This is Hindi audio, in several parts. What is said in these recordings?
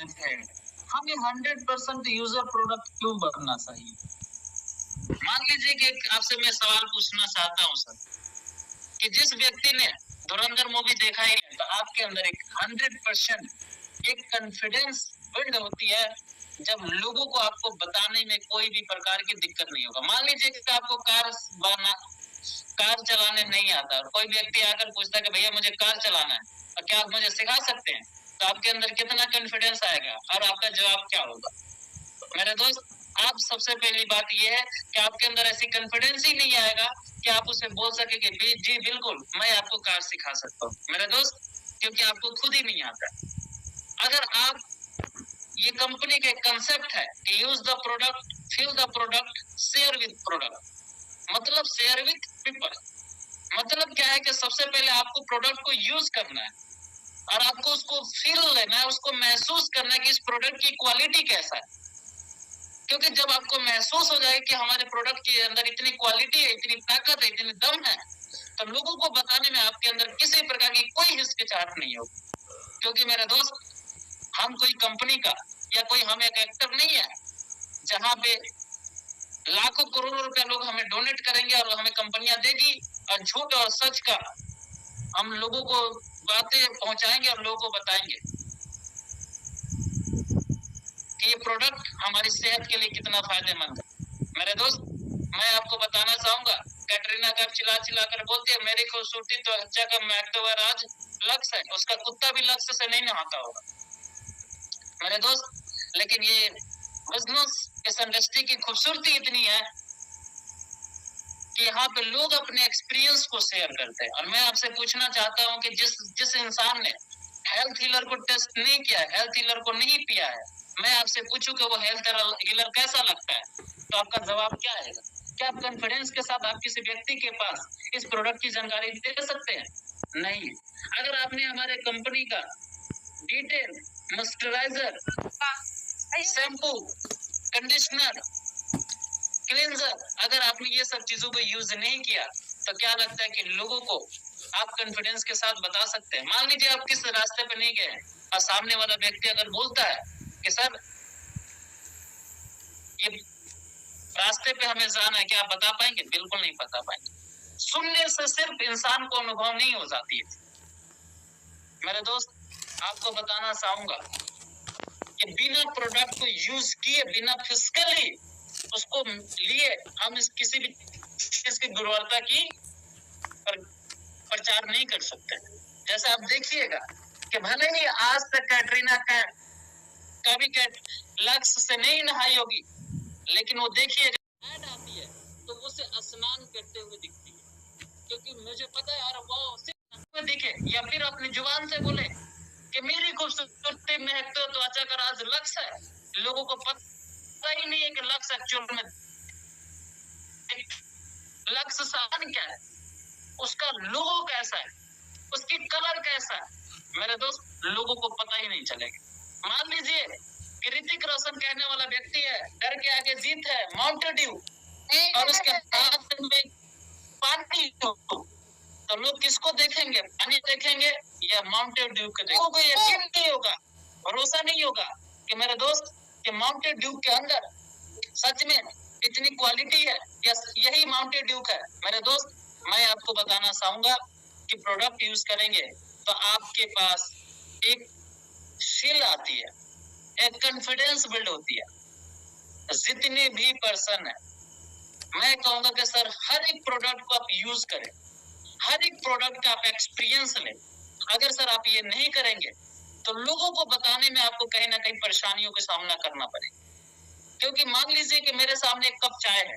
है, हमें 100% यूजर प्रोडक्ट क्यों बनना चाहिए? मान लीजिए कि आपसे मैं सवाल पूछना चाहता हूँ सर, कि जिस व्यक्ति ने धुरंधर मूवी देखा ही नहीं, तो आपके अंदर एक 100% एक कॉन्फिडेंस बिल्ड होती है जब लोगों को आपको बताने में कोई भी प्रकार की दिक्कत नहीं होगा। मान लीजिए कि आपको कार चलाने नहीं आता, कोई व्यक्ति आकर पूछता है कि भैया मुझे कार चलाना है, और क्या आप मुझे सिखा सकते हैं? तो आपके अंदर कितना कॉन्फिडेंस आएगा और आपका जवाब क्या होगा? मेरे दोस्त, आप सबसे पहली बात यह है कि आपके अंदर ऐसी कॉन्फिडेंस ही नहीं आएगा कि आप उसे बोल सके कि जी बिल्कुल मैं आपको कार सिखा सकता हूँ। मेरे दोस्त, क्योंकि आपको खुद ही नहीं आता। अगर आप, ये कंपनी का कंसेप्ट है कि use the product, feel the product, share with product, मतलब शेयर विद पीपल। मतलब क्या है कि सबसे पहले आपको प्रोडक्ट को यूज करना है और आपको उसको फील लेना है, उसको महसूस करना है कि इस प्रोडक्ट की क्वालिटी कैसा है। क्योंकि जब आपको महसूस हो जाए कि हमारे प्रोडक्ट के अंदर इतनी क्वालिटी है, इतनी ताकत है, इतनी दम है, तो लोगों को बताने में आपके अंदर किसी प्रकार की कोई हिचकिचाहट नहीं होगी। क्योंकि मेरे दोस्त, हम कोई कंपनी का या कोई हम एक एक्टर नहीं है जहां पे लाखों करोड़ों रुपया लोग हमें डोनेट करेंगे और हमें कंपनियां देगी और झूठ और सच का हम लोगों को बातें पहुंचाएंगे और लोगों को बताएंगे कि ये प्रोडक्ट हमारी सेहत के लिए कितना फायदेमंद है। मेरे दोस्त, मैं आपको बताना चाहूंगा, कैटरीना कैफ चिल्ला चिल्ला कर बोलती है मेरी खूबसूरती तो अच्छा का महत्व राज लक्ष्य है, उसका कुत्ता भी लक्ष्य से नहीं नहाता होगा। मेरे दोस्त, लेकिन ये बिजनेस इस इंडस्ट्री की खूबसूरती इतनी है कि यहाँ पे लोग अपने एक्सपीरियंस को शेयर करते हैं। और मैं आपसे पूछना चाहता हूँ कि जिस इंसान ने हेल्थ हीलर को टेस्ट नहीं किया है, हेल्थ हीलर को नहीं पिया है, मैं आपसे पूछूं कि वो हेल्थ हीलर कैसा लगता है, तो आपका जवाब क्या आएगा? क्या आप कॉन्फिडेंस के साथ आप किसी व्यक्ति के पास इस प्रोडक्ट की जानकारी दे सकते हैं? नहीं। अगर आपने हमारे कंपनी का detail, moisturiser, shampoo, conditioner, cleanser, अगर आपने ये सब चीजों को यूज नहीं किया, तो क्या लगता है कि लोगों को आप कॉन्फिडेंस के साथ बता सकते हैं? मान लीजिए आप किस रास्ते पे नहीं गए और सामने वाला व्यक्ति अगर बोलता है कि सर ये रास्ते पे हमें जाना है, क्या आप बता पाएंगे? बिल्कुल नहीं बता पाएंगे। सुनने से सिर्फ इंसान को अनुभव नहीं हो जाती है। मेरे दोस्त, आपको बताना चाहूंगा कि बिना प्रोडक्ट को यूज किए, बिना फिजिकली उसको लिए, हम इस किसी भी चीज की गुणवत्ता की प्रचार नहीं कर सकते। जैसे आप देखिएगा कि भले ही आज तक कैटरीना कैफ कभी लक्ष्य से नहीं नहाई होगी, लेकिन वो देखिएगा ऐड आती है तो वो उसे स्नान करते हुए दिखती है, क्योंकि मुझे पता है यार वो दिखे, या फिर अपनी जुबान से बोले कि मेरी खूबसूरती महकते तो अच्छा का राज लक्ष्य है। लोगों को पता ही नहीं है कि लक्ष्य एक्चुअल में लक्ष्य साधन क्या है, उसका लोगो कैसा है, उसकी कलर कैसा है। मेरे दोस्त, लोगों को पता ही नहीं चलेगा। मान लीजिए कि ऋतिक रोशन कहने वाला व्यक्ति है डर के आगे जीत है, माउंटेन ड्यू, और उसके हाथ में पानी हो, तो लोग किसको देखेंगे? पानी देखेंगे या माउंटेन ड्यू को देखेंगे? को यकीन नहीं होगा, भरोसा नहीं होगा कि मेरे दोस्त कि माउंटेन ड्यू के अंदर सच में इतनी क्वालिटी है, यही माउंटेन ड्यू है। मेरे दोस्त, मैं आपको बताना चाहूंगा कि प्रोडक्ट यूज करेंगे तो आपके पास एक फील आती है, एक कॉन्फिडेंस बिल्ड होती है। जितने भी पर्सन है, मैं कहूंगा कि सर हर एक प्रोडक्ट को आप यूज करें, हर एक प्रोडक्ट का आप एक्सपीरियंस लें। अगर सर आप ये नहीं करेंगे तो लोगों को बताने में आपको कहीं ना कहीं परेशानियों का सामना करना पड़ेगा। क्योंकि मान लीजिए कि मेरे सामने एक कप चाय है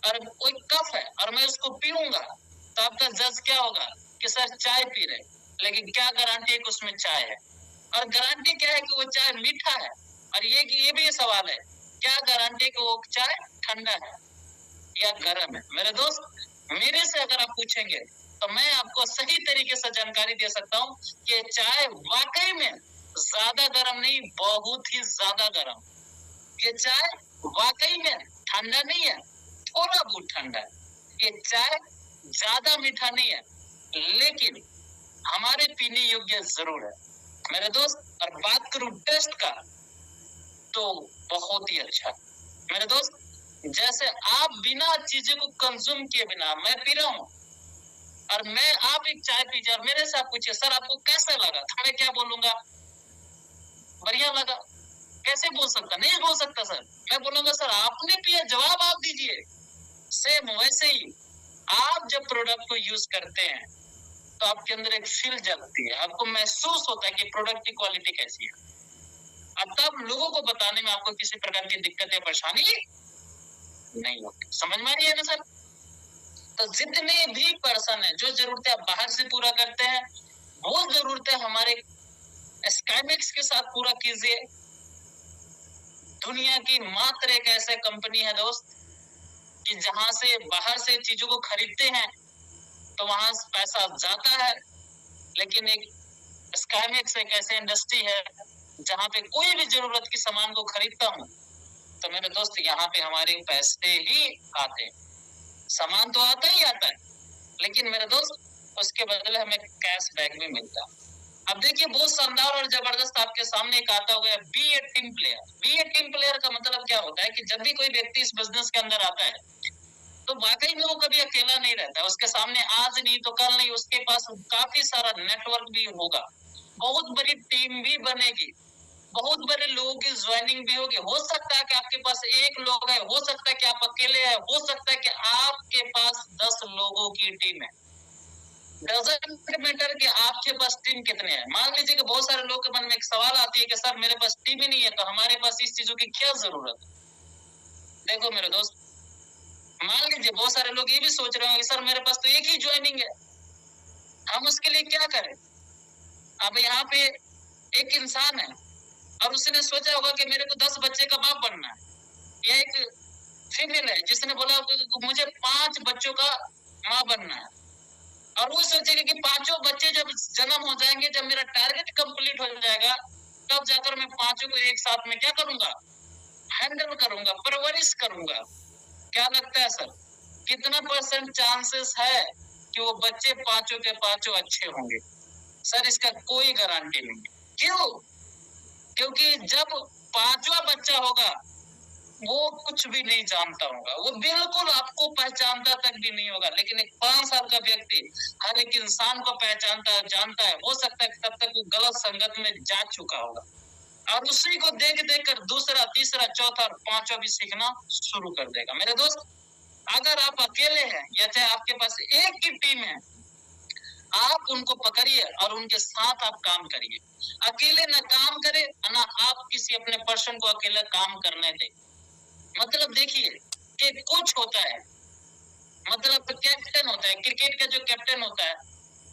और कोई कप है और मैं उसको पीऊंगा, तो आपका जज क्या होगा कि सर चाय पी रहे, लेकिन क्या गारंटी है कि उसमें चाय है? और गारंटी क्या है कि वो चाय मीठा है? और ये भी सवाल है, क्या गारंटी कि वो चाय ठंडा है या गर्म है? मेरे दोस्त, मेरे से अगर आप पूछेंगे तो मैं आपको सही तरीके से जानकारी दे सकता हूँ कि चाय वाकई में ज्यादा गर्म नहीं, बहुत ही ज्यादा गर्म। ये चाय वाकई में ठंडा नहीं है, थोड़ा बहुत ठंडा है। ये चाय ज्यादा मीठा नहीं है, लेकिन हमारे पीने योग्य जरूर है। मेरे दोस्त, और बात करूं टेस्ट का तो बहुत ही अच्छा। मेरे दोस्त, जैसे आप बिना चीजों को कंज्यूम किए बिना, मैं पी रहा हूं और आप एक चाय पीजिए और मेरे से आप पूछिए सर आपको कैसा लगा, तो मैं क्या बोलूंगा? बढ़िया लगा। कैसे बोल सकता? नहीं बोल सकता सर। मैं बोलूंगा सर आपने पिया, जवाब आप दीजिए। सेम वैसे ही आप जब प्रोडक्ट को यूज करते हैं तो आपके अंदर एक फील जगती है, आपको महसूस होता है कि प्रोडक्ट की क्वालिटी कैसी है। अब तब लोगों को बताने में आपको किसी प्रकार की दिक्कत या परेशानी नहीं होती। समझ में आ रही है ना सर? तो जितने भी पर्सन है, जो जरूरतें आप बाहर से पूरा करते हैं वो जरूरतें हमारे स्काईमेक्स के साथ पूरा कीजिए। दुनिया की मात्र एक ऐसा कंपनी है दोस्त कि जहां से बाहर से चीजों को खरीदते हैं तो वहां पैसा जाता है, लेकिन एक स्काईमेक्स एक ऐसी इंडस्ट्री है जहां पे कोई भी जरूरत की सामान को खरीदता हूं तो मेरे दोस्त यहाँ पे हमारे पैसे ही आते हैं। सामान तो आता ही आता है, लेकिन मेरे दोस्त उसके बदले हमें कैशबैक भी मिलता है। अब देखिए बहुत शानदार और जबरदस्त आपके सामने एक आता हुआ है, बी ए टीम प्लेयर। बी ए टीम प्लेयर का मतलब क्या होता है कि जब भी कोई व्यक्ति इस बिजनेस के अंदर आता है तो वाकई में वो कभी अकेला नहीं रहता। उसके सामने आज नहीं तो कल नहीं, उसके पास काफी सारा नेटवर्क भी होगा, बहुत बड़ी टीम भी बनेगी, बहुत बड़े लोगों की ज्वाइनिंग भी होगी। हो सकता है कि आपके पास एक लोग है, हो सकता है कि आप अकेले हैं, हो सकता है कि आपके पास 10 लोगों की टीम है। डजंट मैटर कि आपके पास टीम कितने हैं। मान लीजिए कि बहुत सारे लोगों के मन में एक सवाल आती है कि सर मेरे पास टीम ही नहीं है तो हमारे पास इस चीजों की क्या जरूरत है। देखो मेरे दोस्त, मान लीजिए बहुत सारे लोग ये भी सोच रहे हो कि सर मेरे पास तो एक ही ज्वाइनिंग है, हम उसके लिए क्या करें। अब यहाँ पे एक इंसान है और उसने सोचा होगा कि मेरे को 10 बच्चे का बाप बनना है, या एक फीमेल है जिसने बोला मुझे 5 बच्चों का माँ बनना है, और वो सोचेगा कि 5 बच्चे जब जन्म हो जाएंगे, जब मेरा टारगेट कंप्लीट हो जाएगा तब जाकर मैं 5 को एक साथ में क्या करूंगा, हैंडल करूंगा, परवरिश करूंगा। क्या लगता है सर कितना % चांसेस है कि वो बच्चे 5 के 5 अच्छे होंगे? सर इसका कोई गारंटी नहीं। क्यों? क्योंकि जब 5वां बच्चा होगा वो कुछ भी नहीं जानता होगा, वो बिल्कुल आपको पहचानता तक भी नहीं होगा, लेकिन एक 5 साल का व्यक्ति हर एक इंसान को पहचानता है, जानता है। हो सकता है कि तब तक वो गलत संगत में जा चुका होगा और उसी को देख देख कर दूसरा, तीसरा, चौथा और 5वां भी सीखना शुरू कर देगा। मेरे दोस्त, अगर आप अकेले हैं या चाहे आपके पास एक की टीम है, आप उनको पकड़िए और उनके साथ आप काम करिए। अकेले ना काम करे ना आप किसी अपने पर्सन को अकेला काम करने दें। मतलब देखिए कि कोच होता है, मतलब कैप्टन होता है, क्रिकेट का जो कैप्टन होता है,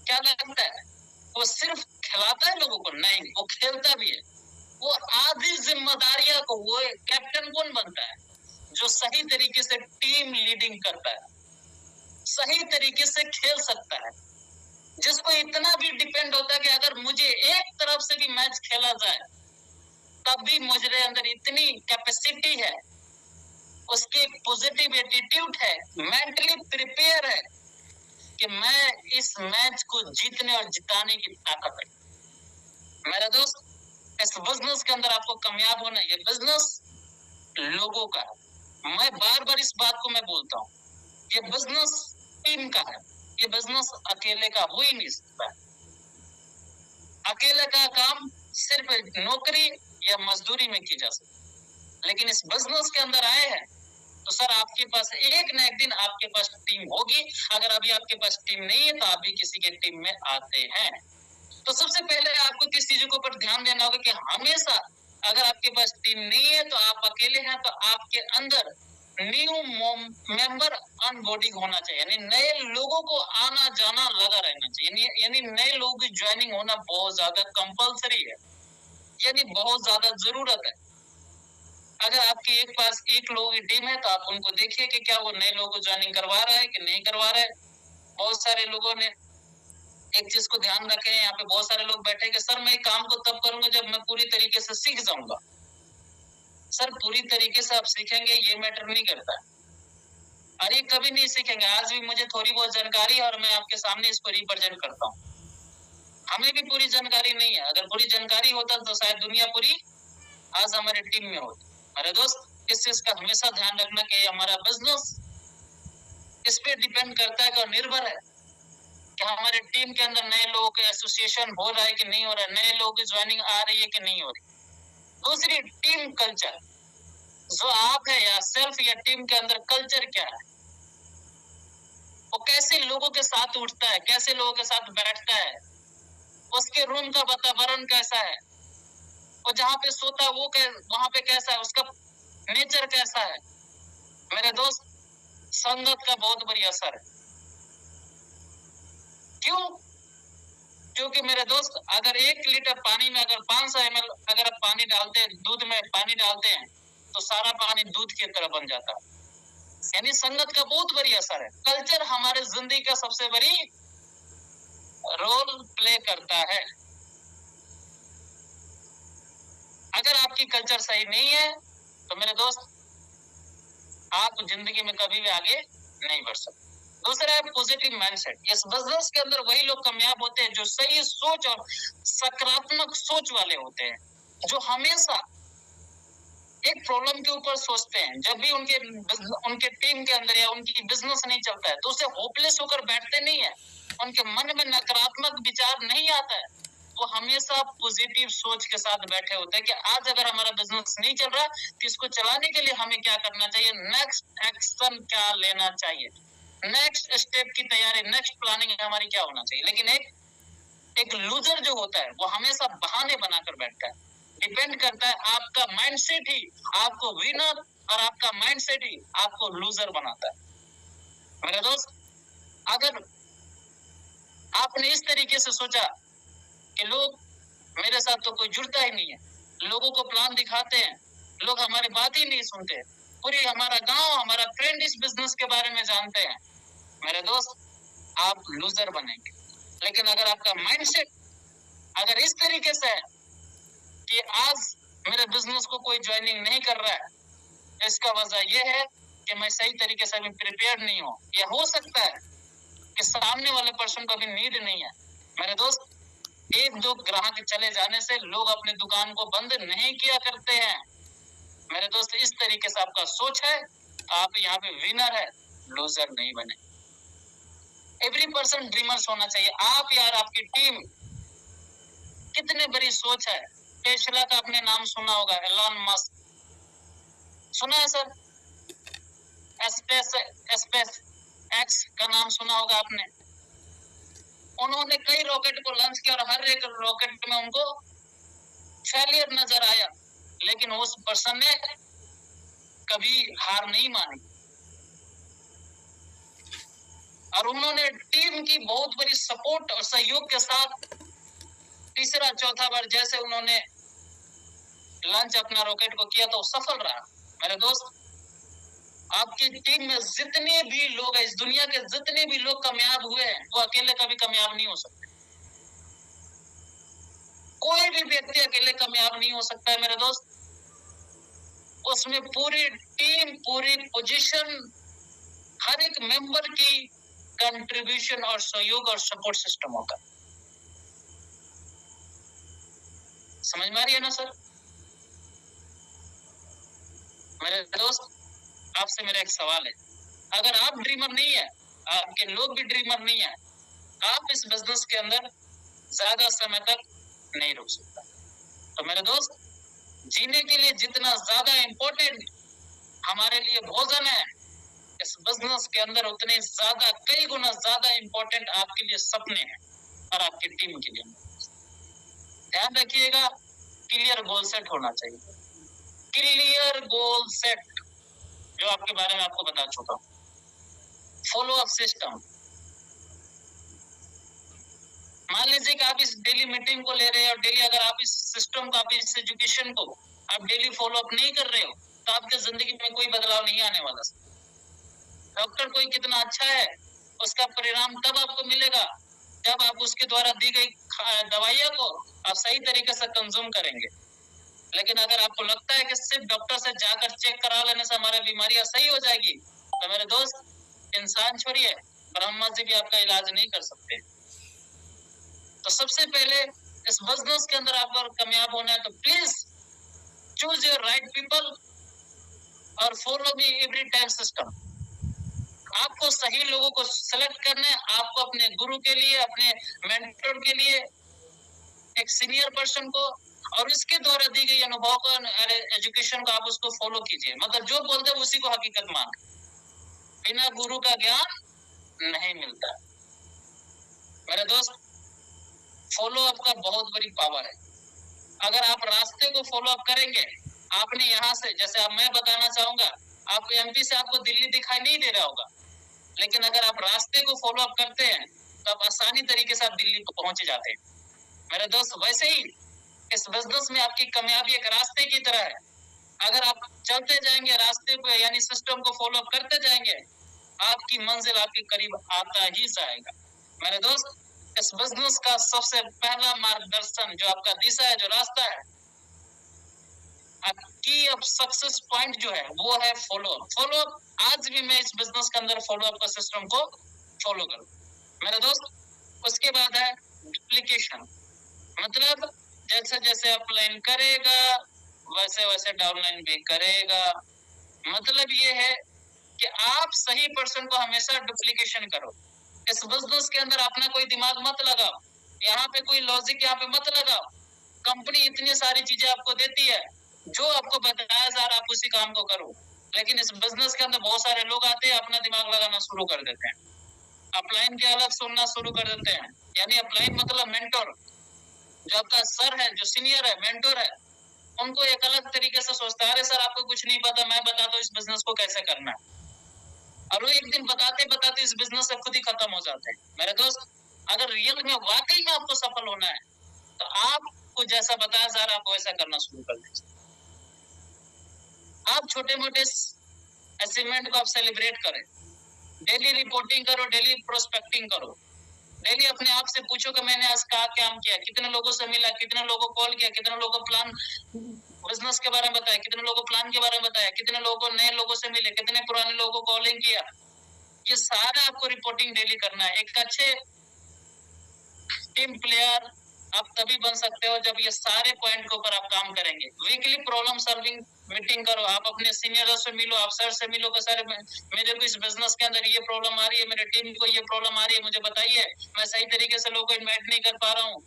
क्या लगता है वो सिर्फ खिलाता है लोगों को? नहीं, वो खेलता भी है। वो आधी जिम्मेदारियां को, वो कैप्टन कौन बनता है? जो सही तरीके से टीम लीडिंग करता है, सही तरीके से खेल सकता है, जिसको इतना भी डिपेंड होता है कि अगर मुझे एक तरफ से भी मैच खेला जाए तब भी मुझे अंदर इतनी कैपेसिटी है, उसकी पॉजिटिव एटीट्यूड है, मेंटली प्रिपेयर है कि मैं इस मैच को जीतने और जिताने की ताकत है। मेरे दोस्त, इस बिजनेस के अंदर आपको कामयाब होना है। ये बिजनेस लोगों का है। मैं बार बार इस बात को मैं बोलता हूँ, ये बिजनेस टीम का है, ये बिजनेस अकेले का हो ही नहीं सकता। अकेले का काम सिर्फ नौकरी या मजदूरी में की जा सकती, लेकिन इस बिजनेस के अंदर आए हैं तो सर आपके पास एक न एक दिन आपके पास टीम होगी। अगर अभी आपके पास टीम नहीं है तो आप भी किसी के टीम में आते हैं। तो सबसे पहले आपको किस चीजों के ऊपर ध्यान देना होगा कि हमेशा अगर आपके पास टीम नहीं है तो आप अकेले हैं तो आपके अंदर न्यू मेंबर ऑनबोर्डिंग होना चाहिए, यानी नए लोगों को आना जाना लगा रहना चाहिए, यानी नए लोगों की ज्वाइनिंग होना बहुत ज्यादा कंपलसरी है, यानी बहुत ज्यादा जरूरत है। अगर आपके एक पास एक लोगों की टीम है तो आप उनको देखिए कि क्या वो नए लोगों को ज्वाइनिंग करवा रहा है कि नहीं करवा रहा है। बहुत सारे लोगों ने एक चीज को ध्यान रखे, यहाँ पे बहुत सारे लोग बैठे कि सर मैं काम को तब करूंगा जब मैं पूरी तरीके से सीख जाऊंगा। सर पूरी तरीके से आप सीखेंगे ये मैटर नहीं करता, अरे कभी नहीं सीखेंगे। आज भी मुझे थोड़ी बहुत जानकारी है और मैं आपके सामने इसको रिप्रेजेंट करता हूँ। हमें भी पूरी जानकारी नहीं है। अगर पूरी जानकारी होता तो शायद दुनिया पूरी आज हमारे टीम में होती। अरे दोस्त, इस चीज का हमेशा ध्यान रखना कि हमारा बिजनेस इस पे डिपेंड करता है और निर्भर है कि हमारे टीम के अंदर नए लोगों के एसोसिएशन हो रहा है कि नहीं हो रहा है, नए लोगों की ज्वाइनिंग आ रही है कि नहीं हो रही। दूसरी, टीम कल्चर, जो आप है या सेल्फ या टीम के अंदर कल्चर क्या है, वो कैसे लोगों के साथ उठता है, कैसे लोगों के साथ बैठता है, उसके रूम का वातावरण कैसा है, और जहाँ पे सोता है वो वहां पे कैसा है, उसका नेचर कैसा है। मेरे दोस्त, संगत का बहुत बड़ी असर है। क्यों? क्योंकि मेरे दोस्त, अगर 1 लीटर पानी में अगर 500 ml अगर आप पानी डालते हैं, दूध में पानी डालते हैं, तो सारा पानी दूध की तरह बन जाता है। यानी संगत का बहुत बड़ी असर है। कल्चर हमारे जिंदगी का सबसे बड़ी रोल प्ले करता है। अगर आपकी कल्चर सही नहीं है तो मेरे दोस्त, आप जिंदगी में कभी भी आगे नहीं बढ़ सकते। दूसरा है पॉजिटिव माइंडसेट। इस बिजनेस के अंदर वही लोग कामयाब होते हैं जो सही सोच और सकारात्मक सोच वाले होते हैं, जो हमेशा एक प्रॉब्लम के ऊपर सोचते हैं। जब भी उनके टीम के अंदर या उनकी बिजनेस नहीं चलता है तो उसे होपलेस होकर बैठते नहीं है, उनके मन में नकारात्मक विचार नहीं आता है। वो हमेशा पॉजिटिव सोच के साथ बैठे होते हैं कि आज अगर हमारा बिजनेस नहीं चल रहा तो इसको चलाने के लिए हमें क्या करना चाहिए, नेक्स्ट एक्शन क्या लेना चाहिए, नेक्स्ट स्टेप की तैयारी, नेक्स्ट प्लानिंग हमारी क्या होना चाहिए। लेकिन एक लूजर जो होता है वो हमेशा बहाने बनाकर बैठता है। डिपेंड करता है, आपका माइंडसेट ही आपको विनर और आपका माइंडसेट ही आपको लूजर बनाता है। मेरे दोस्त, अगर आपने इस तरीके से सोचा कि लोग मेरे साथ तो कोई जुड़ता ही नहीं है, लोगों को प्लान दिखाते हैं, लोग हमारी बात ही नहीं सुनते, पूरी हमारा गांव, हमारा फ्रेंड इस बिजनेस के बारे में जानते हैं, मेरे दोस्त, आप लूजर बनेंगे। लेकिन अगर आपका माइंडसेट अगर इस तरीके से है कि आज मेरे बिजनेस को कोई ज्वाइनिंग नहीं कर रहा है, इसका वजह यह है कि मैं सही तरीके से अभी प्रिपेयर नहीं हूँ, या हो सकता है कि सामने वाले पर्सन को अभी नीड नहीं है। मेरे दोस्त, 1-2 ग्राहक चले जाने से लोग अपनी दुकान को बंद नहीं किया करते हैं। मेरे दोस्त, इस तरीके से आपका सोच है, आप यहाँ पे विनर है, लूजर नहीं बने। एवरी पर्सन ड्रीमर्स होना चाहिए। आप यार, आपकी टीम कितने बड़ी सोच है। टेस्ला का आपने नाम सुना होगा, एलन मस्क, सुना है सर? स्पेस एक्स का नाम सुना होगा आपने। उन्होंने कई रॉकेट को लॉन्च किया और हर एक रॉकेट में उनको फेलियर नजर आया, लेकिन उस पर्सन ने कभी हार नहीं मानी और उन्होंने टीम की बहुत बड़ी सपोर्ट और सहयोग के साथ तीसरा चौथा बार जैसे उन्होंने लॉन्च अपना रॉकेट को किया तो सफल रहा। मेरे दोस्त, आपकी टीम में जितने भी लोग हैं, इस दुनिया के जितने भी लोग कामयाब हुए हैं, वो अकेले कभी कामयाब नहीं हो सकते। कोई भी व्यक्ति अकेले कामयाब नहीं हो सकता है मेरे दोस्त। उसमें पूरी टीम, पूरी पोजीशन, हर एक मेंबर की कंट्रीब्यूशन और सहयोग और सपोर्ट सिस्टम होगा। समझ में आ रही है ना सर? मेरे दोस्त, आपसे मेरा एक सवाल है, अगर आप ड्रीमर नहीं है, आपके लोग भी ड्रीमर नहीं है, आप इस बिजनेस के अंदर ज्यादा समय तक नहीं रुक सकता। तो मेरे दोस्त, जीने के लिए जितना ज्यादा इंपॉर्टेंट हमारे लिए भोजन है, इस बिजनेस के अंदर उतने ज्यादा, कई गुना ज्यादा इंपॉर्टेंट आपके लिए सपने हैं और आपकी टीम के लिए। ध्यान रखिएगा, क्लियर गोल सेट होना चाहिए। क्लियर गोल सेट, जो आपके बारे में आपको बता चुका हूं। फॉलो अप सिस्टम, मान लीजिए कि आप इस डेली मीटिंग को ले रहे हैं और डेली अगर आप इस सिस्टम को, आप इस एजुकेशन को आप डेली फॉलो अप नहीं कर रहे हो तो आपके जिंदगी में कोई बदलाव नहीं आने वाला। डॉक्टर कोई कितना अच्छा है, उसका परिणाम तब आपको मिलेगा जब आप उसके द्वारा दी गई दवाइयों को आप सही तरीके से कंज्यूम करेंगे। लेकिन अगर आपको लगता है कि सिर्फ डॉक्टर से जाकर चेक करा लेने से हमारी बीमारियां सही हो जाएगी, तो मेरे दोस्त, इंसान छोड़िए, ब्रह्मा जी भी आपका इलाज नहीं कर सकते। तो सबसे पहले इस बिजनेस के अंदर आपको कामयाब होना है तो please choose your right people और follow me every time system. आपको सही लोगों को सेलेक्ट करना है, आपको अपने गुरु के लिए, अपने मेंटर के लिए, एक सीनियर पर्सन को, और इसके द्वारा दी गई अनुभव को, एजुकेशन को आप उसको फॉलो कीजिए। मतलब जो बोलते हैं उसी को हकीकत मान। बिना गुरु का ज्ञान नहीं मिलता। मेरे दोस्त, फॉलो अप का बहुत बड़ी पावर है। अगर आप रास्ते को फॉलो अप करेंगे, आपने यहाँ से, जैसे अब मैं बताना चाहूंगा, आप एमपी से आपको दिल्ली दिखाई नहीं दे रहा होगा, लेकिन अगर आप रास्ते को फॉलो अप करते हैं तो आप आसानी तरीके से आप दिल्ली को पहुंच जाते हैं। मेरे दोस्त, वैसे ही इस बिजनेस में आपकी कामयाबी एक रास्ते की तरह है। अगर आप चलते जाएंगे रास्ते पे, यानी सिस्टम को फॉलो अप करते जाएंगे, आपकी मंजिल आपके करीब आता ही जाएगा। मेरे दोस्त, इस बिजनेस का सबसे पहला मार्गदर्शन, जो आपका दिशा है, जो रास्ता है, की ऑफ सक्सेस पॉइंट जो है वो है फॉलो अप। फॉलो अप, आज भी मैं इस बिजनेस के अंदर फॉलो अप का सिस्टम को फॉलो करूं। मेरे दोस्त, उसके बाद है डुप्लीकेशन। मतलब जैसे जैसे अपलाइन करेगा वैसे वैसे डाउनलाइन भी करेगा। मतलब ये है कि आप सही पर्सन को हमेशा डुप्लीकेशन करो। इस बिजनेस के अंदर अपना कोई दिमाग मत लगाओ, यहाँ पे कोई लॉजिक यहाँ पे मत लगाओ। कंपनी इतनी सारी चीजें आपको देती है, जो आपको बताया जा रहा है आप उसी काम को करो। लेकिन इस बिजनेस के अंदर बहुत सारे लोग आते हैं, अपना दिमाग लगाना शुरू कर देते हैं, अपलाइन के अलग सुनना शुरू कर देते हैं। यानी अपलाइन मतलब मेंटोर, जो आपका सर है, जो सीनियर है, मेंटोर है, उनको एक अलग तरीके से सोचता है, अरे सर आपको कुछ नहीं पता, मैं बताता हूँ इस बिजनेस को कैसे करना है। और वो एक दिन बताते बताते इस बिजनेस से खुद ही खत्म हो जाते हैं। मेरे दोस्त, अगर रियल में वाकई में आपको सफल होना है तो आपको जैसा बताया जा रहा है आप वैसा करना शुरू कर दीजिए। आप छोटे मोटे अचीवमेंट को आप सेलिब्रेट करें, डेली रिपोर्टिंग करो, डेली प्रोस्पेक्टिंग करो, डेली अपने आप से पूछो कि मैंने आज क्या काम किया, कितने लोगों से मिला, कितने लोगों को कॉल किया, कितने लोगों को प्लान बिजनेस के बारे में बताया, कितने लोगों को प्लान के बारे में बताया, कितने लोगों को नए लोगों से मिले, कितने पुराने लोगों को कॉलिंग किया। ये सारा आपको रिपोर्टिंग डेली करना है। एक अच्छे टीम प्लेयर आप तभी बन सकते हो जब ये सारे पॉइंट के ऊपर आप काम करेंगे। वीकली प्रॉब्लम सॉल्विंग मीटिंग करो, आप अपने सीनियरों से मिलो, अफसर से मिलो कि सर मेरे को इस बिजनेस के अंदर ये प्रॉब्लम आ रही है, मेरे टीम को ये प्रॉब्लम आ रही है, मुझे बताइए, मैं सही तरीके से लोगों को इन्वाइट नहीं कर पा रहा हूँ।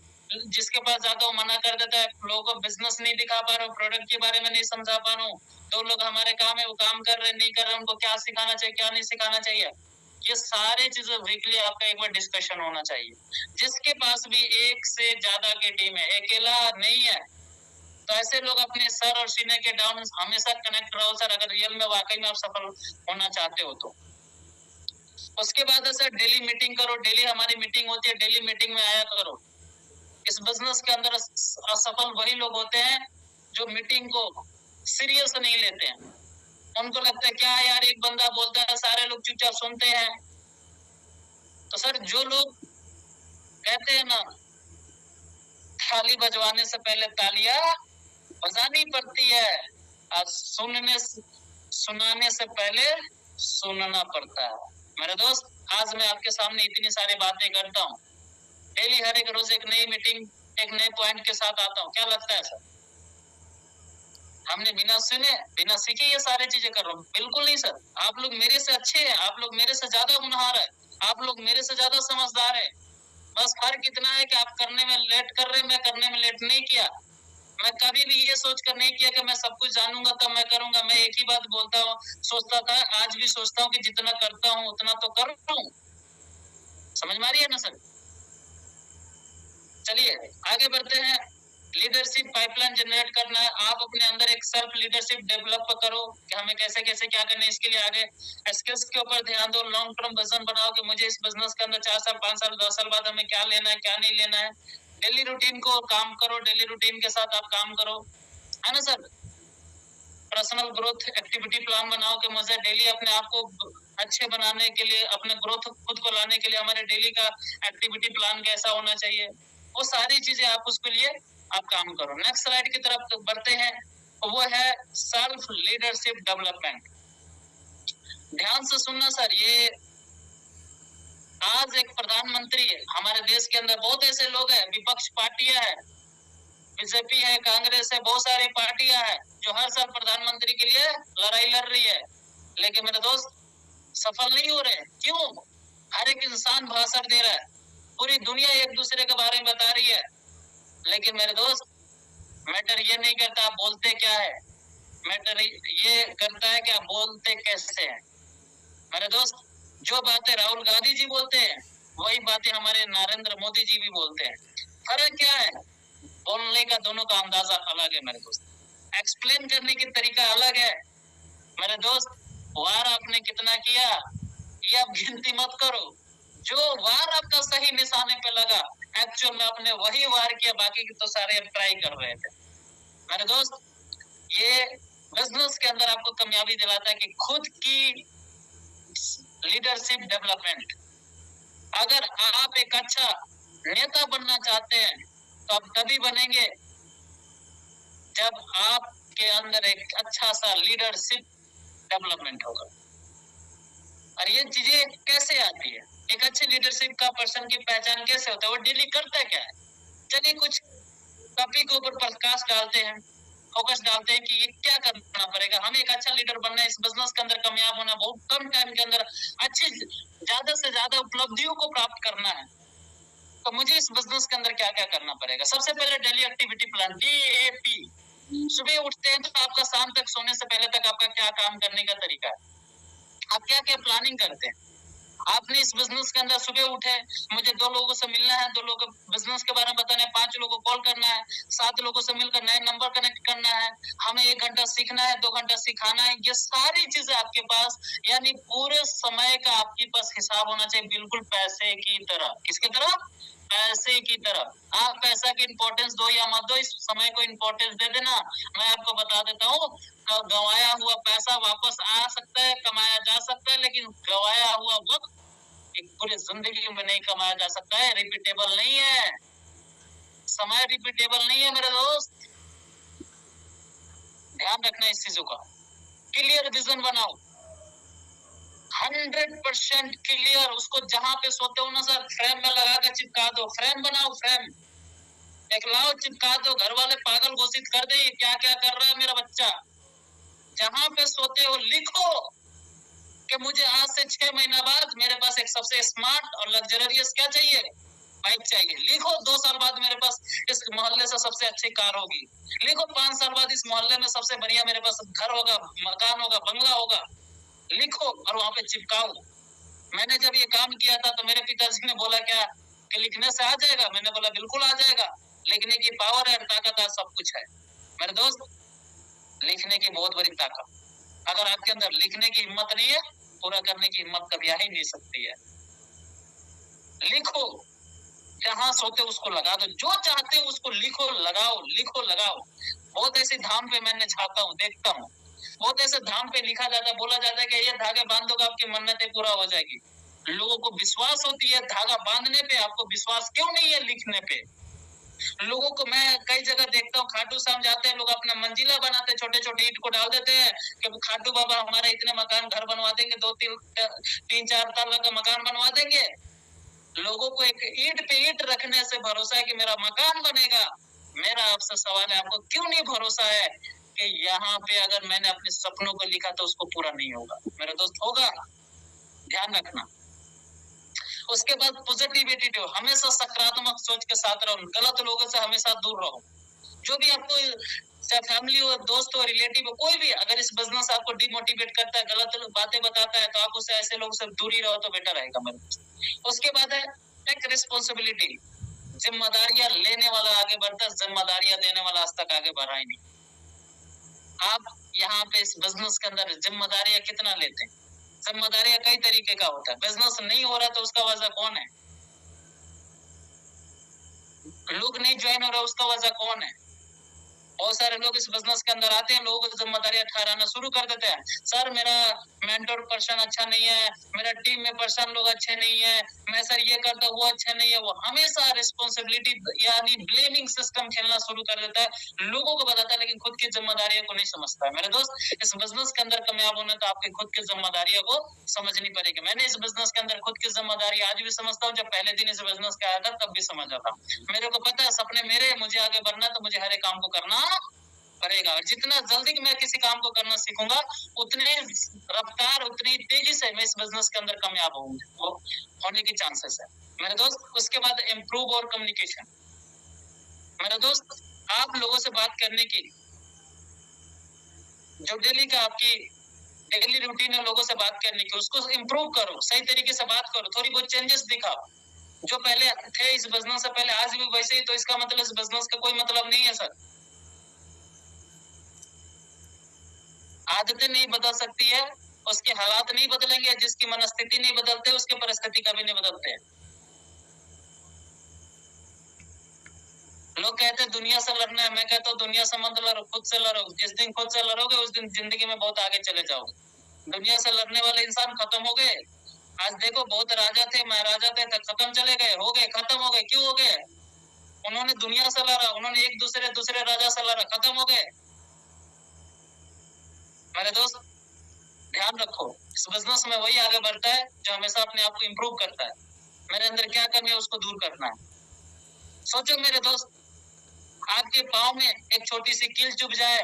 जिसके पास जाता हूँ मना कर देता है, लोगों को बिजनेस नहीं दिखा पा रहा हूँ, प्रोडक्ट के बारे में नहीं समझा पा रहा हूँ। तो लोग हमारे काम है वो काम कर रहे नहीं कर रहे, उनको क्या सिखाना चाहिए क्या नहीं सिखाना चाहिए। ये सारे चीजें वीकली आपका एक बार डिस्कशन होना चाहिए। जिसके पास भी एक से ज्यादा की टीम है, अकेला नहीं है, तो ऐसे लोग अपने सर और सीनियर के डाउन हमेशा कनेक्ट रहो सर, अगर रियल में वाकई में आप सफल होना चाहते हो तो। उसके बाद है सर डेली मीटिंग करो, डेली हमारी मीटिंग होती है, डेली मीटिंग में आया करो। इस बिजनेस के अंदर असफल वही लोग होते हैं जो मीटिंग को सीरियस नहीं लेते हैं। उनको लगता है क्या यार एक बंदा बोलता है सारे लोग चुपचाप सुनते हैं। तो सर जो लोग कहते हैं ना, थाली बजवाने से पहले तालियां बजानी पड़ती है, आज सुनाने से पहले सुनना पड़ता है। मेरे दोस्त, आज मैं आपके सामने इतनी सारी बातें करता हूँ, डेली हर एक रोज एक नई मीटिंग एक नए पॉइंट के साथ आता हूँ। क्या लगता है सर हमने बिना सुने बिना सीखे ये सारी चीजें कर रहा हूँ? बिल्कुल नहीं सर, आप लोग मेरे से अच्छे हैं, आप लोग मेरे से ज्यादा होनहार है, आप लोग मेरे से ज्यादा समझदार है। बस फर्क इतना है कि आप करने में लेट कर रहे हैं, मैं करने में लेट नहीं किया। मैं कभी भी ये सोच कर नहीं किया कि मैं सब कुछ जानूंगा तब मैं करूंगा। मैं एक ही बात बोलता हूँ, सोचता था, आज भी सोचता हूँ कि जितना करता हूँ उतना तो कर रहा हूँ। समझ में आ रही है ना सर? चलिए आगे बढ़ते हैं। लीडरशिप पाइपलाइन जनरेट करना है, आप अपने अंदर एक सेल्फ लीडरशिप डेवलप करो कि हमें कैसे कैसे क्या करना है। इसके लिए आगे स्किल्स के ऊपर ध्यान दो, लॉन्ग टर्म विजन बनाओ कि मुझे इस बिजनेस के अंदर 4 साल 5 साल 10 साल बाद हमें क्या लेना है क्या नहीं लेना है। डेली रूटीन को काम करो, डेली रूटीन के साथ आप काम करो, है ना sir? Personal growth activity plan बनाओ कि मुझे डेली अपने आप को अच्छे बनाने के लिए, अपने ग्रोथ खुद को लाने के लिए हमारे डेली का एक्टिविटी प्लान कैसा होना चाहिए। वो सारी चीजें आप उसके लिए आप काम करो। नेक्स्ट स्लाइड की तरफ बढ़ते हैं, वो है सेल्फ लीडरशिप डेवलपमेंट। ध्यान से सुनना सर, ये आज एक प्रधानमंत्री है हमारे देश के अंदर, बहुत ऐसे लोग हैं, विपक्ष पार्टियां है, बीजेपी है, कांग्रेस है, बहुत सारी पार्टियां है जो हर साल प्रधानमंत्री के लिए लड़ाई लड़ रही है, लेकिन मेरे दोस्त सफल नहीं हो रहे। क्यों? हर एक इंसान भाषण दे रहा है, पूरी दुनिया एक दूसरे के बारे में बता रही है, लेकिन मेरे दोस्त मैटर ये नहीं करता आप बोलते क्या है, मैटर ये करता है कि आप बोलते कैसे हैं। मेरे दोस्त जो बातें राहुल गांधी जी बोलते हैं वही बातें हमारे नरेंद्र मोदी जी भी बोलते हैं। फर्क क्या है? बोलने का दोनों का अंदाजा अलग है मेरे दोस्त, एक्सप्लेन करने की तरीका अलग है। मेरे दोस्त वार आपने कितना किया ये आप गिनती मत करो, जो वार आपका सही निशाने पे लगा एक्चुअल में आपने वही वार किया, बाकी तो सारे अब ट्राई कर रहे थे। मेरे दोस्त ये बिजनेस के अंदर आपको कामयाबी दिलाता है कि खुद की लीडरशिप डेवलपमेंट। अगर आप एक अच्छा नेता बनना चाहते हैं तो आप तभी बनेंगे जब आपके अंदर एक अच्छा सा लीडरशिप डेवलपमेंट होगा। और ये चीजें कैसे आती है? एक अच्छे लीडरशिप का पर्सन की पहचान कैसे होता है? वो डेली करता है क्या है? चलिए कुछ टॉपिक के ऊपर प्रकाश डालते हैं, फोकस डालते हैं कि ये क्या करना पड़ेगा, हमें एक अच्छा लीडर बनना है, इस बिजनेस के अंदर कामयाब होना, बहुत कम टाइम के अंदर अच्छी ज्यादा से ज्यादा उपलब्धियों को प्राप्त करना है, तो मुझे इस बिजनेस के अंदर क्या क्या करना पड़ेगा? सबसे पहले डेली एक्टिविटी प्लान, DAP। सुबह उठते हैं तो आपका शाम तक सोने से पहले तक आपका क्या काम करने का तरीका है, आप क्या क्या प्लानिंग करते हैं? आपने इस बिजनेस के अंदर सुबह उठे, मुझे 2 लोगों से मिलना है, 2 लोगों बिजनेस के बारे में बताना है, 5 लोगों को कॉल करना है, 7 लोगों से मिलकर नए नंबर कनेक्ट करना है, हमें 1 घंटा सीखना है, 2 घंटा सिखाना है। ये सारी चीजें आपके पास, यानी पूरे समय का आपके पास हिसाब होना चाहिए, बिल्कुल पैसे की तरह। किसकी तरह? पैसे की तरह। आप पैसा की इंपॉर्टेंस दो या मत दो, इस समय को इंपॉर्टेंस दे देना। मैं आपको बता देता हूँ, गंवाया हुआ पैसा वापस आ सकता है, कमाया जा सकता है, लेकिन गंवाया हुआ वक्त एक पूरी जिंदगी में नहीं कमाया जा सकता है, रिपीटेबल नहीं है। समय रिपीटेबल नहीं है मेरे दोस्त, ध्यान रखना इस चीजों का। क्लियर विजन बनाओ, 100% क्लियर। उसको जहां पे सोते हो ना सर, फ्रेम में लगा के चिपका दो, फ्रेम बनाओ, फ्रेम एक लाओ, चिपका दो, घर वाले पागल घोषित कर दे क्या क्या कर रहा है मेरा बच्चा। जहां पे सोते हो लिखो कि मुझे आज से 6 महीना बाद मेरे पास एक सबसे स्मार्ट और लग्जरियस क्या चाहिए, बाइक चाहिए। लिखो 2 साल बाद मेरे पास इस मोहल्ले से सबसे अच्छी कार होगी। लिखो 5 साल बाद इस मोहल्ले में सबसे बढ़िया मेरे पास घर होगा, मकान होगा, बंगला होगा। लिखो और वहां पे चिपकाओ। मैंने जब ये काम किया था तो मेरे पिताजी ने बोला क्या कि लिखने से आ जाएगा? मैंने बोला बिल्कुल आ जाएगा, लिखने की पावर है, ताकत है, सब कुछ है। मेरे दोस्त लिखने की बहुत बड़ी ताकत, अगर आपके अंदर लिखने की हिम्मत नहीं है, पूरा करने की हिम्मत कभी आ ही नहीं सकती है। लिखो, जहां सोते उसको लगा दो, जो चाहते हो उसको लिखो, लगाओ, लिखो, लगाओ। बहुत ऐसे धाम पे मैंने जाता हूँ, देखता हूँ, बहुत ऐसे धाम पे लिखा जाता है, बोला जाता है कि ये धागे बांध दोगे आपकी मन्नतें पूरा हो जाएगी। लोगों को विश्वास होती है धागा बांधने पे, आपको विश्वास क्यों नहीं है लिखने पे? लोगों को मैं कई जगह देखता हूँ, खाटू श्याम जाते हैं लोग, अपना मंजिला बनाते, छोटे छोटे ईंट को डाल देते हैं कि खाटू बाबा हमारे इतने मकान घर बनवा देंगे, 2-3-4 ताला का मकान बनवा देंगे। लोगों को एक ईंट पे ईंट रखने से भरोसा है कि मेरा मकान बनेगा। मेरा आपसे सवाल है, आपको क्यों नहीं भरोसा है कि यहाँ पे अगर मैंने अपने सपनों को लिखा तो उसको पूरा नहीं होगा? मेरे दोस्त होगा, ध्यान रखना। उसके बाद पॉजिटिविटी दो, हमेशा सकारात्मक सोच के साथ रहो, गलत लोगों से हमेशा दूर रहो। जो भी आपको चाहे फैमिली हो, दोस्त हो, रिलेटिव हो, कोई भी अगर इस बिजनेस आपको डिमोटिवेट करता है, गलत बातें बताता है, तो आप उससे ऐसे लोगों से दूरी रहो तो बेटर रहेगा मेरे दोस्त। उसके बाद है टेक रिस्पॉन्सिबिलिटी, जिम्मेदारियां लेने वाला आगे बढ़ता है, जिम्मेदारियां देने वाला आज तक आगे बढ़ा ही नहीं। आप यहाँ पे इस बिजनेस के अंदर जिम्मेदारियां कितना लेते हैं? जिम्मेदारियां कई तरीके का होता है। बिजनेस नहीं हो रहा तो उसका वजह कौन है? लोग नहीं ज्वाइन हो रहा, उसका वजह कौन है? बहुत सारे लोग इस बिजनेस के अंदर आते हैं, लोगों को जिम्मेदारियां ठहराना शुरू कर देते हैं। सर मेरा मेंटर पर्सन अच्छा नहीं है, मेरा टीम में पर्सन लोग अच्छे नहीं है, मैं सर ये करता हूँ वो अच्छा नहीं है। वो हमेशा रिस्पॉन्सिबिलिटी यानी ब्लेमिंग सिस्टम खेलना शुरू कर देता है, लोगों को बताता है लेकिन खुद की जिम्मेदारियों को नहीं समझता है। मेरे दोस्त, इस बिजनेस के अंदर कामयाब होना तो आपकी खुद की जिम्मेदारियों को समझनी पड़ेगी। मैंने इस बिजनेस के अंदर खुद की जिम्मेदारी आज भी समझता हूँ, जब पहले दिन इस बिजनेस का आया था तब भी समझ आता। मेरे को पता है सपने मेरे, मुझे आगे बढ़ना तो मुझे हर एक काम को करना पड़ेगा। और जितना जल्दी मैं किसी काम को करना सीखूंगा, उतनी रफ्तार उतनी तेजी से मैं इस बिजनेस के अंदर कामयाब होने की चांसेस है मेरे दोस्त। उसके बाद इम्प्रूव और कम्युनिकेशन। मेरे दोस्त, आप लोगों से बात करने की जो डेली का आपकी डेली रूटीन है, लोगों से बात करने की, उसको इम्प्रूव करो, सही तरीके से बात करो, थोड़ी बहुत चेंजेस दिखाओ। जो पहले थे इस बिजनेस से पहले आज भी वैसे ही, तो इसका मतलब इस बिजनेस का कोई मतलब नहीं है सर। आदतें नहीं बदल सकती है, उसके हालात नहीं बदलेंगे, जिसकी मनस्थिति नहीं बदलते उसके परिस्थिति कभी नहीं बदलते। लोग कहते हैं दुनिया से लड़ना है, मैं कहता हूँ दुनिया से मत लड़ो, खुद से लड़ो। जिस दिन खुद से लड़ोगे उस दिन जिंदगी में बहुत आगे चले जाओगे। दुनिया से लड़ने वाले इंसान खत्म हो गए। आज देखो बहुत राजा थे, महाराजा थे, खत्म चले गए, हो गए, खत्म हो गए। क्यों हो गए? उन्होंने दुनिया से लड़ा, उन्होंने एक दूसरे राजा से लड़ा, खत्म हो गए। मेरे दोस्त, ध्यान रखो, इस बिजनेस में वही आगे बढ़ता है जो हमेशा अपने आप को इम्प्रूव करता है। मेरे अंदर क्या कमी है उसको दूर करना है। सोचो मेरे दोस्त, आपके पाँव में एक छोटी सी कील चुभ जाए,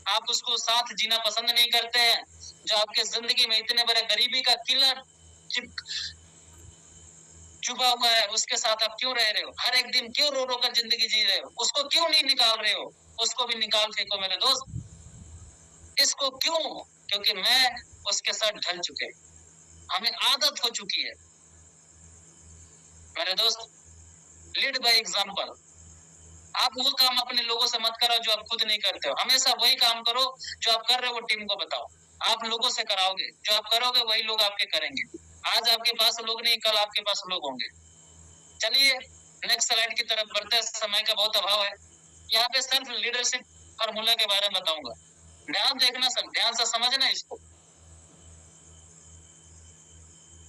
आप उसको साथ जीना पसंद नहीं करते हैं। जो आपके जिंदगी में इतने बड़े गरीबी का कीला चुभा हुआ है, उसके साथ आप क्यों रह रहे हो? हर एक दिन क्यों रो रो कर जिंदगी जी रहे हो? उसको क्यों नहीं निकाल रहे हो? उसको भी निकाल फेंको मेरे दोस्त। इसको क्यों? क्योंकि मैं उसके साथ ढल चुके, हमें आदत हो चुकी है। मेरे दोस्त, लीड बाय एग्जांपल। आप वो काम अपने लोगों से मत करो जो आप खुद नहीं करते हो। हमेशा वही काम करो जो आप कर रहे हो, वो टीम को बताओ। आप लोगों से कराओगे, जो आप करोगे वही लोग आपके करेंगे। आज आपके पास लोग नहीं, कल आपके पास लोग होंगे। चलिए नेक्स्ट स्लाइड की तरफ बढ़ते हैं, समय का बहुत अभाव है। यहाँ पे सेल्फ लीडरशिप फार्मूला के बारे में बताऊंगा। ध्यान देखना सर, ध्यान से समझना इसको।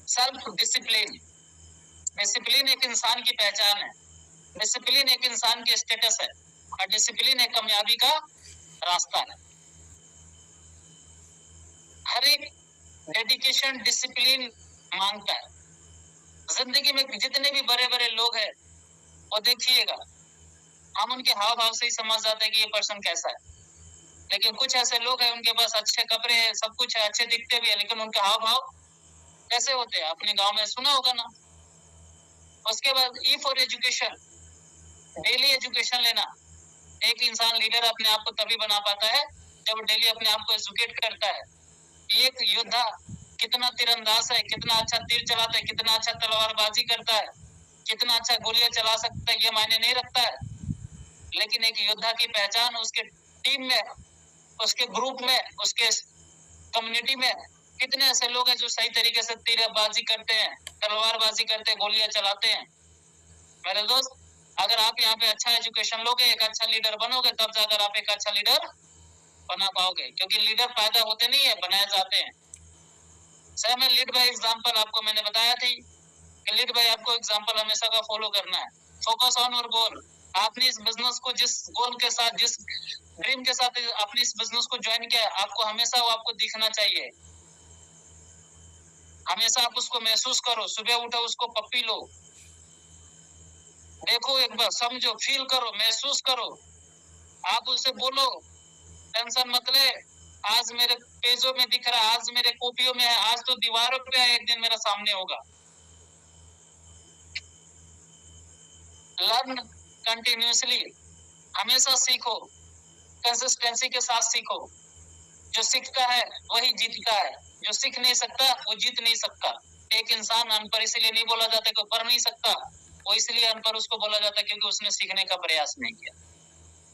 Self discipline. डिसिप्लिन एक इंसान की पहचान है, डिसिप्लिन एक इंसान की स्टेटस है, और डिसिप्लिन एक कामयाबी का रास्ता है। हर एक डेडिकेशन डिसिप्लिन मांगता है। जिंदगी में जितने भी बड़े बड़े लोग हैं, वो देखिएगा, हम उनके हाव भाव से ही समझ जाते हैं कि ये पर्सन कैसा है। लेकिन कुछ ऐसे लोग हैं, उनके पास अच्छे कपड़े हैं, सब कुछ है, अच्छे दिखते भी है, लेकिन उनके हाव भाव कैसे होते हैं अपने गांव में सुना होगा ना। उसके बाद E for education, daily education लेना। एक इंसान लीडर अपने आप को तभी बना पाता है जब डेली अपने आप को एजुकेट करता है। एक योद्धा कितना तीरंदाज है, कितना अच्छा तीर चलाता है, कितना अच्छा तलवारबाजी करता है, कितना अच्छा गोलियां चला सकता है, ये मायने नहीं रखता है। लेकिन एक योद्धा की पहचान उसके टीम में, उसके ग्रुप में, उसके कम्युनिटी में कितने ऐसे लोग हैं जो सही तरीके से तीरबाजी करते हैं, तलवारबाजी करते हैं, गोलियां चलाते हैं। मेरे दोस्त, अगर आप यहाँ पे अच्छा एजुकेशन लोगे, एक अच्छा लीडर बनोगे, तब जाकर आप एक अच्छा लीडर बना पाओगे। क्योंकि लीडर पैदा होते नहीं है, बनाए जाते हैं। सर मैं लीड बाय एग्जांपल आपको मैंने बताया थी कि लीड बाय आपको एग्जांपल हमेशा का फॉलो करना है। फोकस ऑन और गोल। आपने इस बिजनेस को जिस गोल के साथ, जिस ड्रीम के साथ आपने इस बिजनेस को ज्वाइन किया है, आपको हमेशा वो आपको दिखना चाहिए। हमेशा आप उसको महसूस करो, सुबह उठो उसको पप्पी लो, देखो एक बार, समझो, फील करो, महसूस करो। आप उससे बोलो टेंशन मत ले, आज मेरे पेजों में दिख रहा है, आज मेरे कॉपियों में है, आज तो दीवारों पे है, एक दिन मेरा सामने होगा। लर्न कंटिन्यूसली, हमेशा सीखो, कंसिस्टेंसी के साथ सीखो। जो सीखता है वही जीतता है, जो सीख नहीं सकता वो जीत नहीं सकता। एक इंसान अनपढ़ इसलिए नहीं बोला जाता कि पढ़ नहीं सकता, वो इसलिए अनपढ़ उसको बोला जाता है क्योंकि उसने सीखने का प्रयास नहीं किया।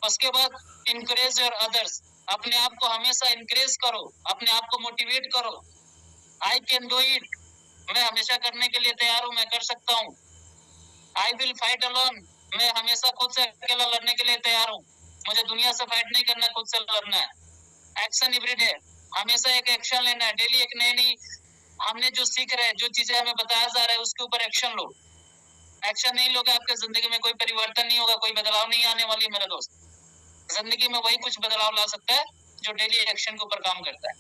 उसके बाद इनकरेज योर अदर्स, अपने आप को हमेशा इनकरेज करो, अपने आप को मोटिवेट करो। आई कैन डू इट, मैं हमेशा करने के लिए तैयार हूं, मैं कर सकता हूँ। आई विल फाइट अलोन, मैं हमेशा खुद से अकेला लड़ने के लिए तैयार हूँ। मुझे दुनिया से फाइट नहीं करना, खुद से लड़ना है। एक्शन एवरीडे, हमेशा एक एक्शन लेना है, डेली एक नई हमने जो सीख रहे हैं, जो चीजें हमें बताया जा रहा है उसके ऊपर एक्शन लो। एक्शन नहीं लोगे आपके जिंदगी में कोई परिवर्तन नहीं होगा, कोई बदलाव नहीं आने वाली मेरे दोस्त। जिंदगी में वही कुछ बदलाव ला सकता है जो डेली एक्शन के ऊपर काम करता है।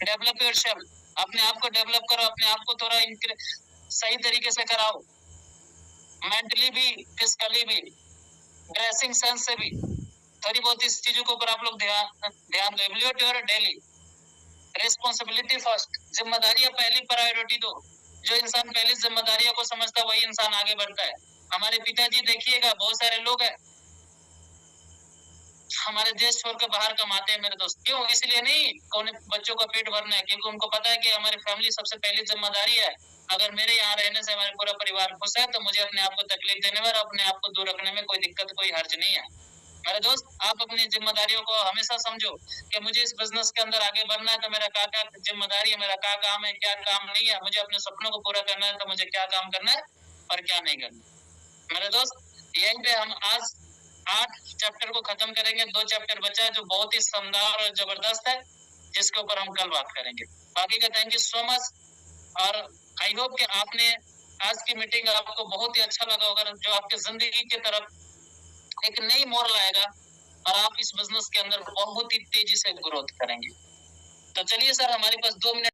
डेवलप योरसेल्फ, अपने आप को डेवलप करो, अपने आप को थोड़ा सही तरीके से कराओ, मेंटली भी, फिजिकली भी, ड्रेसिंग सेंस से भी। थोड़ी बहुत इस चीजों के ऊपर आप लोग ध्यान दो। एवल्यूएट योर डेली, रिस्पॉन्सिबिलिटी फर्स्ट, जिम्मेदारियां पहली प्रायोरिटी दो। जो इंसान पहली जिम्मेदारियों को समझता है वही इंसान आगे बढ़ता है। हमारे पिताजी देखिएगा, बहुत सारे लोग हैं हमारे देश छोड़कर बाहर कमाते हैं मेरे दोस्त। क्यों? इसलिए नहीं कौन बच्चों का पेट भरना है, क्योंकि उनको पता है कि हमारी फैमिली सबसे पहली जिम्मेदारी है। अगर मेरे यहाँ रहने से हमारे पूरा परिवार खुश है तो मुझे अपने आप को तकलीफ देने में और अपने आप को दूर रखने में कोई दिक्कत, कोई हर्ज नहीं है। मेरे दोस्त, आप अपनी जिम्मेदारियों को हमेशा समझो कि मुझे इस बिजनेस के अंदर आगे बढ़ना है तो मेरा क्या क्या जिम्मेदारी है, मेरा क्या काम है, क्या काम नहीं है। मुझे अपने सपनों को पूरा करना है तो मुझे क्या काम करना है और क्या नहीं करना। मेरे दोस्त, यहीं पे हम आज 8 चैप्टर को खत्म करेंगे। 2 चैप्टर बचा है जो बहुत ही शानदार और जबरदस्त है, जिसके ऊपर हम कल बात करेंगे। बाकी का थैंक यू सो मच, और आई होप कि आपने आज की मीटिंग आपको बहुत ही अच्छा लगा होगा, जो आपके जिंदगी की तरफ एक नई मोड़ लाएगा और आप इस बिजनेस के अंदर बहुत ही तेजी से ग्रोथ करेंगे। तो चलिए सर, हमारे पास 2 मिनट